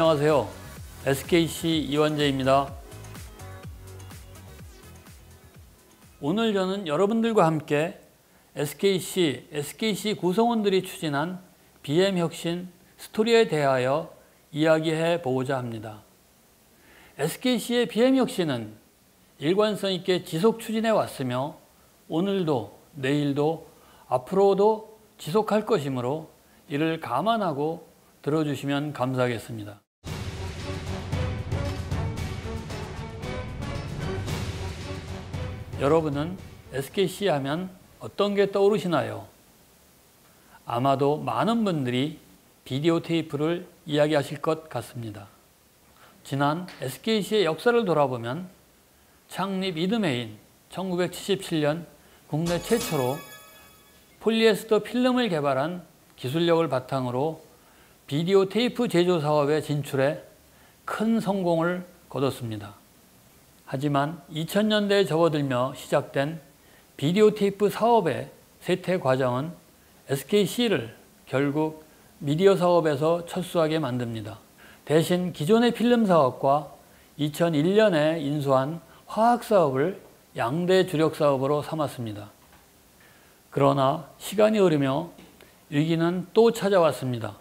안녕하세요. SKC 이완재입니다. 오늘 저는 여러분들과 함께 SKC 구성원들이 추진한 BM혁신 스토리에 대하여 이야기해 보고자 합니다. SKC의 BM혁신은 일관성 있게 지속 추진해 왔으며 오늘도 내일도 앞으로도 지속할 것이므로 이를 감안하고 들어주시면 감사하겠습니다. 여러분은 SKC 하면 어떤 게 떠오르시나요? 아마도 많은 분들이 비디오 테이프를 이야기하실 것 같습니다. 지난 SKC의 역사를 돌아보면 창립 이듬해인 1977년 국내 최초로 폴리에스터 필름을 개발한 기술력을 바탕으로 비디오 테이프 제조 사업에 진출해 큰 성공을 거뒀습니다. 하지만 2000년대에 접어들며 시작된 비디오 테이프 사업의 쇠퇴 과정은 SKC를 결국 미디어 사업에서 철수하게 만듭니다. 대신 기존의 필름 사업과 2001년에 인수한 화학 사업을 양대 주력 사업으로 삼았습니다. 그러나 시간이 흐르며 위기는 또 찾아왔습니다.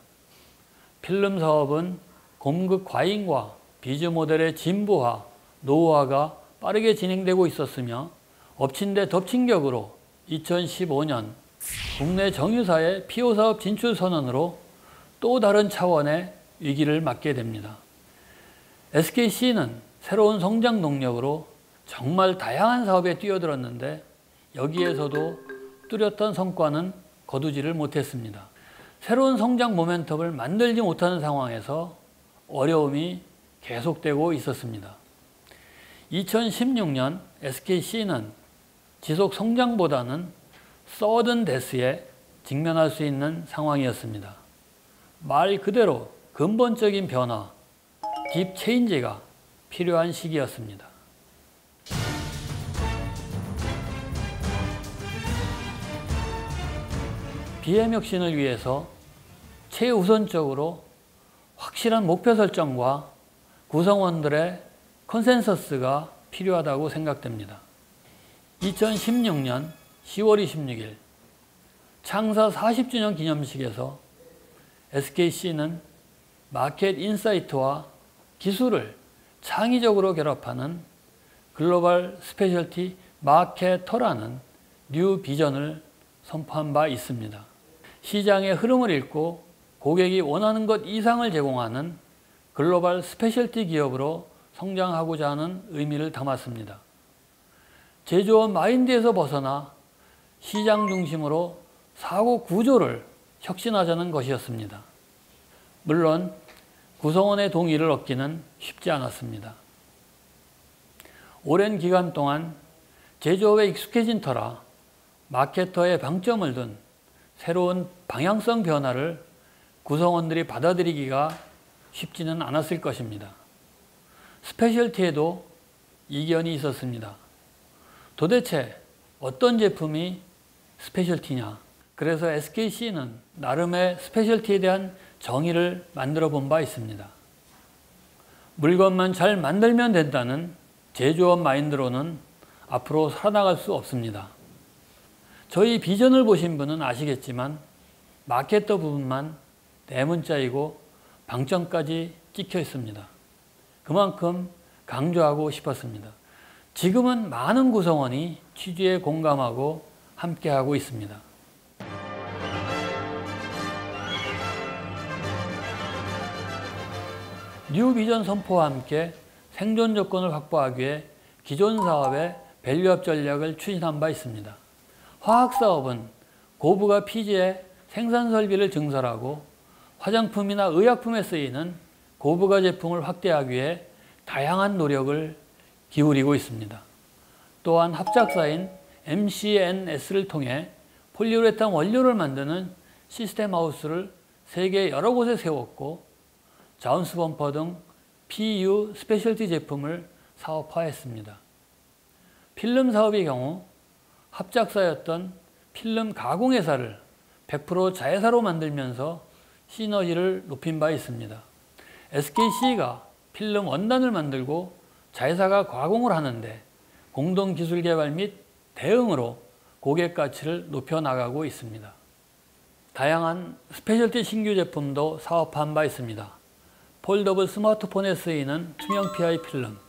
필름 사업은 공급 과잉과 비즈 모델의 진보화, 노후화가 빠르게 진행되고 있었으며 엎친 데 덮친 격으로 2015년 국내 정유사의 PO 사업 진출 선언으로 또 다른 차원의 위기를 맞게 됩니다. SKC는 새로운 성장 동력으로 정말 다양한 사업에 뛰어들었는데 여기에서도 뚜렷한 성과는 거두지를 못했습니다. 새로운 성장 모멘텀을 만들지 못하는 상황에서 어려움이 계속되고 있었습니다. 2016년 SKC는 지속 성장보다는 서든 데스에 직면할 수 있는 상황이었습니다. 말 그대로 근본적인 변화, 딥 체인지가 필요한 시기였습니다. BM혁신을 위해서 최우선적으로 확실한 목표 설정과 구성원들의 컨센서스가 필요하다고 생각됩니다. 2016년 10월 26일 창사 40주년 기념식에서 SKC는 마켓 인사이트와 기술을 창의적으로 결합하는 글로벌 스페셜티 마케터라는 뉴 비전을 선포한 바 있습니다. 시장의 흐름을 읽고 고객이 원하는 것 이상을 제공하는 글로벌 스페셜티 기업으로 성장하고자 하는 의미를 담았습니다. 제조업 마인드에서 벗어나 시장 중심으로 사고 구조를 혁신하자는 것이었습니다. 물론 구성원의 동의를 얻기는 쉽지 않았습니다. 오랜 기간 동안 제조업에 익숙해진 터라 마케터의 방점을 둔 새로운 방향성 변화를 구성원들이 받아들이기가 쉽지는 않았을 것입니다. 스페셜티에도 이견이 있었습니다. 도대체 어떤 제품이 스페셜티냐? 그래서 SKC는 나름의 스페셜티에 대한 정의를 만들어 본 바 있습니다. 물건만 잘 만들면 된다는 제조업 마인드로는 앞으로 살아나갈 수 없습니다. 저희 비전을 보신 분은 아시겠지만 마케터 부분만 대문자이고 방점까지 찍혀 있습니다. 그만큼 강조하고 싶었습니다. 지금은 많은 구성원이 취지에 공감하고 함께하고 있습니다. 뉴 비전 선포와 함께 생존 조건을 확보하기 위해 기존 사업의 밸류업 전략을 추진한 바 있습니다. 화학 사업은 고부가 피지의 생산 설비를 증설하고 화장품이나 의약품에 쓰이는 고부가 제품을 확대하기 위해 다양한 노력을 기울이고 있습니다. 또한 합작사인 MCNS를 통해 폴리우레탄 원료를 만드는 시스템 하우스를 세계 여러 곳에 세웠고 자운스 범퍼 등 PU 스페셜티 제품을 사업화했습니다. 필름 사업의 경우 합작사였던 필름 가공회사를 100% 자회사로 만들면서 시너지를 높인 바 있습니다. SKC가 필름 원단을 만들고 자회사가 가공을 하는데 공동 기술 개발 및 대응으로 고객 가치를 높여 나가고 있습니다. 다양한 스페셜티 신규 제품도 사업한 바 있습니다. 폴더블 스마트폰에 쓰이는 투명 PI 필름,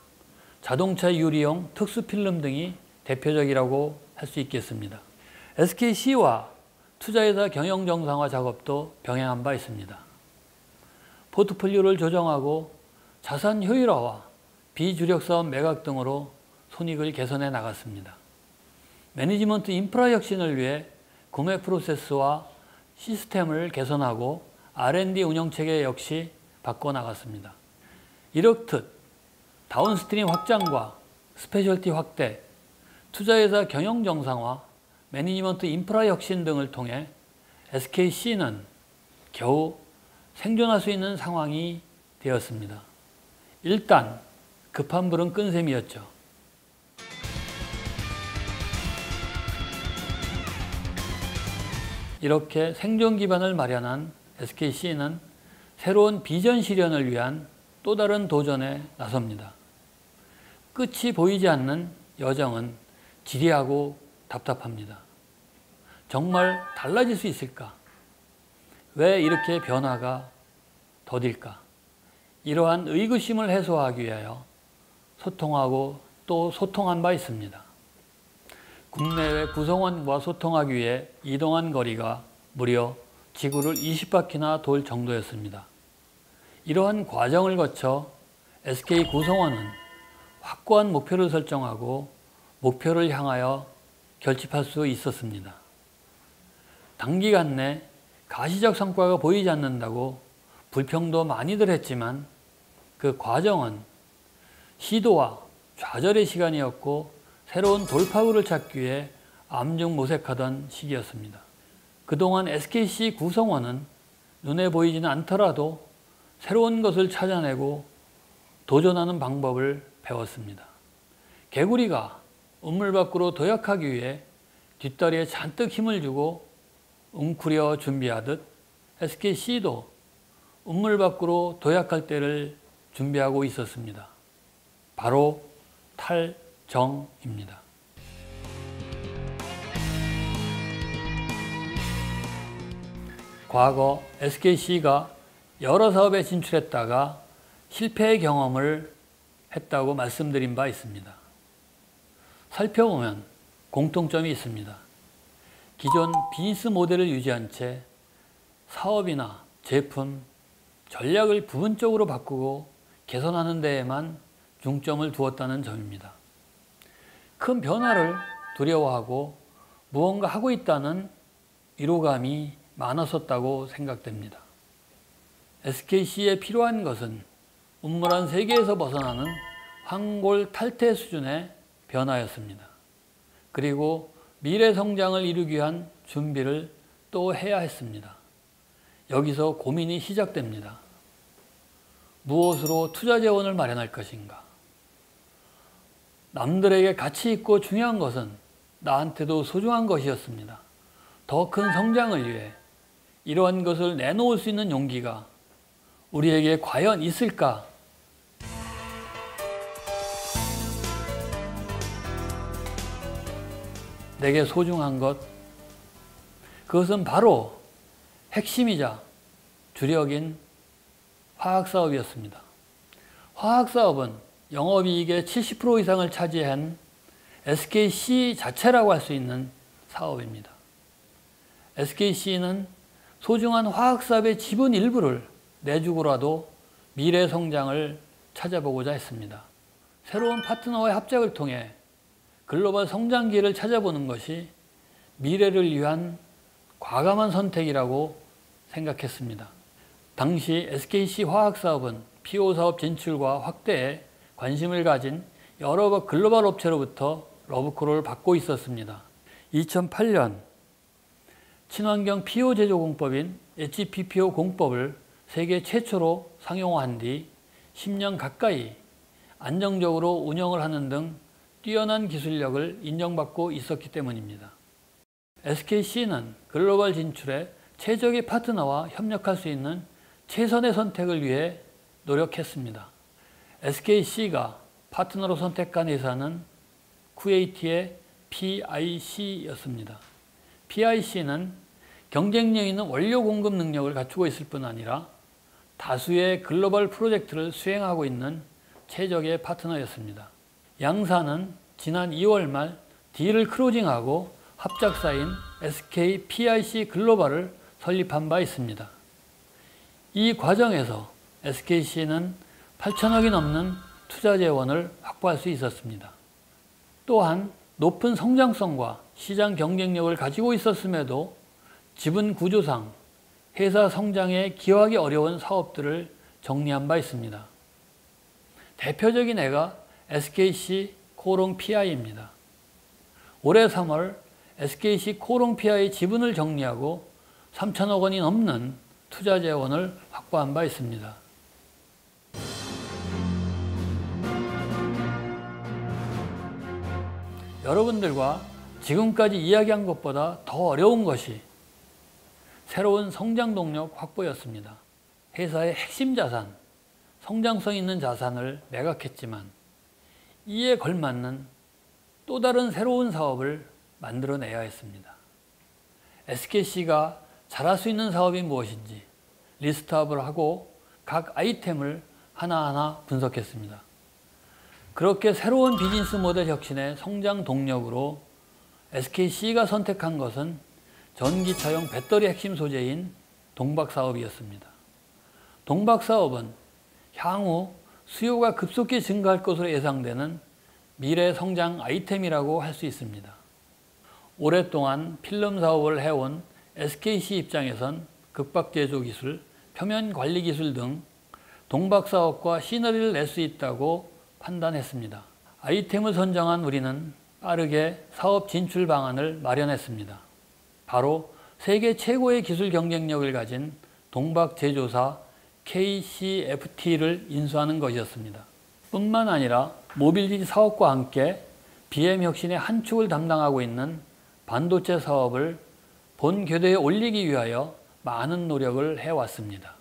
자동차 유리용 특수 필름 등이 대표적이라고 할 수 있겠습니다. SKC와 투자회사 경영 정상화 작업도 병행한 바 있습니다. 포트폴리오를 조정하고 자산 효율화와 비주력 사업 매각 등으로 손익을 개선해 나갔습니다. 매니지먼트 인프라 혁신을 위해 구매 프로세스와 시스템을 개선하고 R&D 운영체계 역시 바꿔나갔습니다. 이렇듯 다운스트림 확장과 스페셜티 확대, 투자회사 경영 정상화, 매니지먼트 인프라 혁신 등을 통해 SKC는 겨우 생존할 수 있는 상황이 되었습니다. 일단 급한 불은 끈 셈이었죠. 이렇게 생존 기반을 마련한 SKC는 새로운 비전 실현을 위한 또 다른 도전에 나섭니다. 끝이 보이지 않는 여정은 지리하고 답답합니다. 정말 달라질 수 있을까? 왜 이렇게 변화가 더딜까? 이러한 의구심을 해소하기 위하여 소통하고 또 소통한 바 있습니다. 국내외 구성원과 소통하기 위해 이동한 거리가 무려 지구를 20바퀴나 돌 정도였습니다. 이러한 과정을 거쳐 SK 구성원은 확고한 목표를 설정하고 목표를 향하여 결집할 수 있었습니다. 단기간 내 가시적 성과가 보이지 않는다고 불평도 많이들 했지만 그 과정은 시도와 좌절의 시간이었고 새로운 돌파구를 찾기 위해 암중모색하던 시기였습니다. 그동안 SKC 구성원은 눈에 보이지는 않더라도 새로운 것을 찾아내고 도전하는 방법을 배웠습니다. 개구리가 우물 밖으로 도약하기 위해 뒷다리에 잔뜩 힘을 주고 웅크려 준비하듯 SKC도 우물 밖으로 도약할 때를 준비하고 있었습니다. 바로 탈정입니다. 과거 SKC가 여러 사업에 진출했다가 실패의 경험을 했다고 말씀드린 바 있습니다. 살펴보면 공통점이 있습니다. 기존 비즈니스 모델을 유지한 채 사업이나 제품, 전략을 부분적으로 바꾸고 개선하는 데에만 중점을 두었다는 점입니다. 큰 변화를 두려워하고 무언가 하고 있다는 위로감이 많았었다고 생각됩니다. SKC에 필요한 것은 음모란 세계에서 벗어나는 황골 탈퇴 수준의 변화였습니다. 그리고 미래 성장을 이루기 위한 준비를 또 해야 했습니다. 여기서 고민이 시작됩니다. 무엇으로 투자 재원을 마련할 것인가? 남들에게 가치 있고 중요한 것은 나한테도 소중한 것이었습니다. 더 큰 성장을 위해 이러한 것을 내놓을 수 있는 용기가 우리에게 과연 있을까? 내게 소중한 것, 그것은 바로 핵심이자 주력인 화학사업이었습니다. 화학사업은 영업이익의 70% 이상을 차지한 SKC 자체라고 할 수 있는 사업입니다. SKC는 소중한 화학사업의 지분 일부를 내주고라도 미래 성장을 찾아보고자 했습니다. 새로운 파트너와의 합작을 통해 글로벌 성장 기회를 찾아보는 것이 미래를 위한 과감한 선택이라고 생각했습니다. 당시 SKC 화학사업은 PO 사업 진출과 확대에 관심을 가진 여러 글로벌 업체로부터 러브콜을 받고 있었습니다. 2008년 친환경 PO 제조 공법인 HPPO 공법을 세계 최초로 상용화한 뒤 10년 가까이 안정적으로 운영을 하는 등 뛰어난 기술력을 인정받고 있었기 때문입니다. SKC는 글로벌 진출에 최적의 파트너와 협력할 수 있는 최선의 선택을 위해 노력했습니다. SKC가 파트너로 선택한 회사는 쿠웨이트의 PIC였습니다. PIC는 경쟁력 있는 원료 공급 능력을 갖추고 있을 뿐 아니라 다수의 글로벌 프로젝트를 수행하고 있는 최적의 파트너였습니다. 양사는 지난 2월 말 딜을 클로징하고 합작사인 SK PIC 글로벌을 설립한 바 있습니다. 이 과정에서 SKC는 8천억이 넘는 투자 재원을 확보할 수 있었습니다. 또한 높은 성장성과 시장 경쟁력을 가지고 있었음에도 지분 구조상 회사 성장에 기여하기 어려운 사업들을 정리한 바 있습니다. 대표적인 애가 SKC 코롱 PI입니다. 올해 3월 SKC 코롱 PI 지분을 정리하고 3천억 원이 넘는 투자 재원을 확보한 바 있습니다. 여러분들과 지금까지 이야기한 것보다 더 어려운 것이 새로운 성장 동력 확보였습니다. 회사의 핵심 자산, 성장성 있는 자산을 매각했지만 이에 걸맞는 또 다른 새로운 사업을 만들어내야 했습니다. SKC가 잘할 수 있는 사업이 무엇인지 리스트업을 하고 각 아이템을 하나하나 분석했습니다. 그렇게 새로운 비즈니스 모델 혁신의 성장 동력으로 SKC가 선택한 것은 전기차용 배터리 핵심 소재인 동박사업이었습니다. 동박사업은 향후 수요가 급속히 증가할 것으로 예상되는 미래 성장 아이템이라고 할 수 있습니다. 오랫동안 필름 사업을 해온 SKC 입장에선 극박제조 기술, 표면 관리 기술 등 동박사업과 시너지를 낼 수 있다고 판단했습니다. 아이템을 선정한 우리는 빠르게 사업 진출 방안을 마련했습니다. 바로 세계 최고의 기술 경쟁력을 가진 동박 제조사 KCFT를 인수하는 것이었습니다. 뿐만 아니라 모빌리티 사업과 함께 BM 혁신의 한 축을 담당하고 있는 반도체 사업을 본 궤도에 올리기 위하여 많은 노력을 해왔습니다.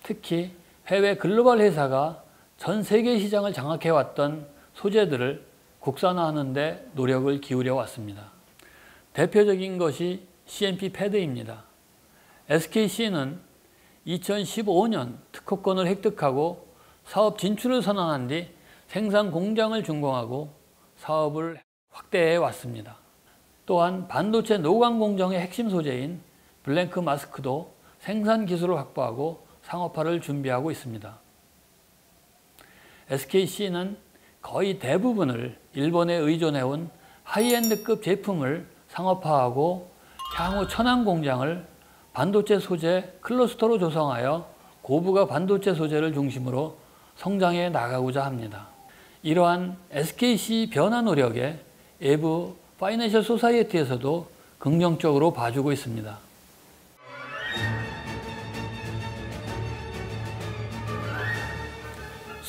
특히 해외 글로벌 회사가 전 세계 시장을 장악해왔던 소재들을 국산화하는 데 노력을 기울여 왔습니다. 대표적인 것이 CMP 패드입니다. SKC는 2015년 특허권을 획득하고 사업 진출을 선언한 뒤 생산 공장을 준공하고 사업을 확대해 왔습니다. 또한 반도체 노광 공정의 핵심 소재인 블랭크 마스크도 생산 기술을 확보하고 상업화를 준비하고 있습니다. SKC는 거의 대부분을 일본에 의존해온 하이엔드급 제품을 상업화하고 향후 천안 공장을 반도체 소재 클러스터로 조성하여 고부가 반도체 소재를 중심으로 성장해 나가고자 합니다. 이러한 SKC 변화 노력에 외부 파이낸셜 소사이어티에서도 긍정적으로 봐주고 있습니다.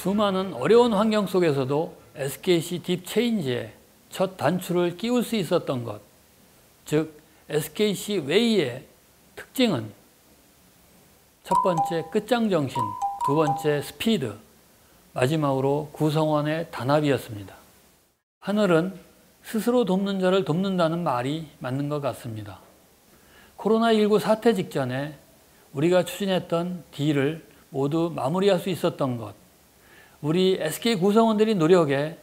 수많은 어려운 환경 속에서도 SKC 딥 체인지에 첫 단추를 끼울 수 있었던 것, 즉 SKC 웨이의 특징은 첫 번째 끝장 정신, 두 번째 스피드, 마지막으로 구성원의 단합이었습니다. 하늘은 스스로 돕는 자를 돕는다는 말이 맞는 것 같습니다. 코로나19 사태 직전에 우리가 추진했던 딜을 모두 마무리할 수 있었던 것, 우리 SK 구성원들이 노력에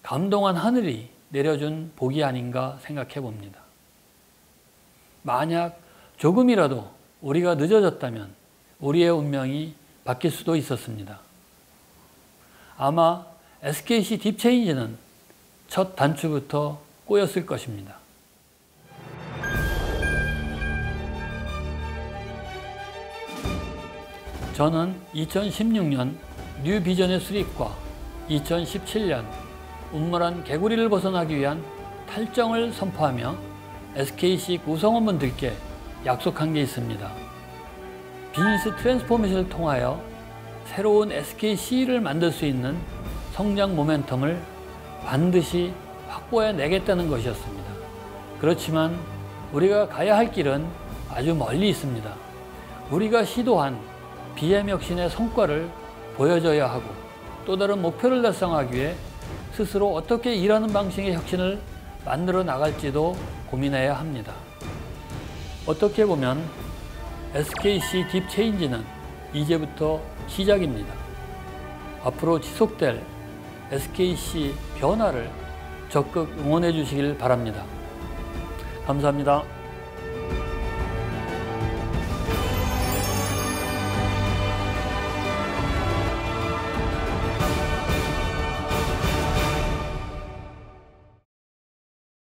감동한 하늘이 내려준 복이 아닌가 생각해 봅니다. 만약 조금이라도 우리가 늦어졌다면 우리의 운명이 바뀔 수도 있었습니다. 아마 SKC 딥체인지는 첫 단추부터 꼬였을 것입니다. 저는 2016년 뉴 비전의 수립과 2017년 음모란 개구리를 벗어나기 위한 탈정을 선포하며 SKC 구성원분들께 약속한 게 있습니다. 비즈니스 트랜스포메이션을 통하여 새로운 SKC를 만들 수 있는 성장 모멘텀을 반드시 확보해 내겠다는 것이었습니다. 그렇지만 우리가 가야 할 길은 아주 멀리 있습니다. 우리가 시도한 BM 혁신의 성과를 보여줘야 하고 또 다른 목표를 달성하기 위해 스스로 어떻게 일하는 방식의 혁신을 만들어 나갈지도 고민해야 합니다. 어떻게 보면 SKC 딥체인지는 이제부터 시작입니다. 앞으로 지속될 SKC 변화를 적극 응원해 주시길 바랍니다. 감사합니다.